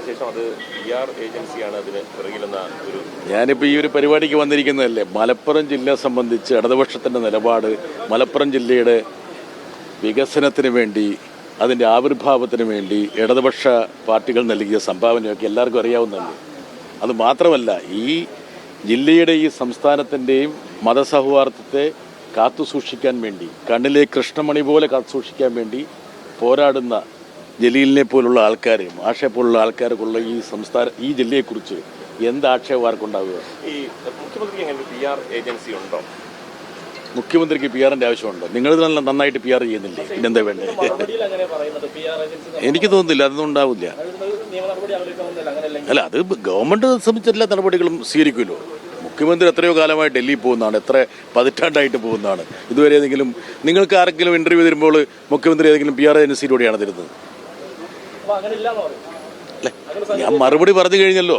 ശേഷം അത് PR ഏജൻസിയാണ് അതിന് പിറകിലെന്ന ഒരു ഞാനിപ്പോൾ ഈ ഒരു പരിപാടിക്ക് വന്നിരിക്കുന്നതല്ലേ, മലപ്പുറം ജില്ലയെ സംബന്ധിച്ച് ഇടതുപക്ഷത്തിൻ്റെ നിലപാട് മലപ്പുറം ജില്ലയുടെ വികസനത്തിന് വേണ്ടി, അതിൻ്റെ ആവിർഭാവത്തിന് വേണ്ടി ഇടതുപക്ഷ പാർട്ടികൾ നൽകിയ സംഭാവനയൊക്കെ എല്ലാവർക്കും അറിയാവുന്നതല്ലേ. അത് മാത്രമല്ല, ഈ ജില്ലയുടെ ഈ സംസ്ഥാനത്തിൻ്റെയും മതസൗഹാർദ്ദത്തെ കാത്തുസൂക്ഷിക്കാൻ വേണ്ടി, കണ്ണിലെ കൃഷ്ണമണി പോലെ കാത്തുസൂക്ഷിക്കാൻ വേണ്ടി പോരാടുന്ന ജലീലിനെ പോലുള്ള ആൾക്കാർ, മാഷെ പോലുള്ള ആൾക്കാർക്കുള്ള ഈ ജില്ലയെക്കുറിച്ച് എന്ത് ആക്ഷേപമാർക്കുണ്ടാവുക? ഈ മുഖ്യമന്ത്രിക്ക് എങ്ങനെ PR ഏജൻസി ഉണ്ടോ? മുഖ്യമന്ത്രിക്ക് PR-ൻ്റെ ആവശ്യമുണ്ടോ? നിങ്ങൾ നന്നായിട്ട് PR ചെയ്യുന്നില്ലേ? പിന്നെന്താ വേണ്ടത്? എനിക്ക് തോന്നുന്നില്ല, അതൊന്നും ഉണ്ടാവില്ല. അല്ല, അത് ഗവൺമെൻറ് സംബന്ധിച്ച എല്ലാ നടപടികളും സ്വീകരിക്കുമല്ലോ. മുഖ്യമന്ത്രി എത്രയോ കാലമായി ഡൽഹിയിൽ പോകുന്നതാണ്, എത്ര പതിറ്റാണ്ടായിട്ട് പോകുന്നതാണ്. ഇതുവരെ ഏതെങ്കിലും നിങ്ങൾക്ക് ആരെങ്കിലും ഇൻ്റർവ്യൂ തരുമ്പോൾ മുഖ്യമന്ത്രി ഏതെങ്കിലും PR ഏജൻസിയിലൂടെയാണ് തരുന്നത്? അല്ലേ, ഞാൻ മറുപടി പറഞ്ഞു കഴിഞ്ഞല്ലോ.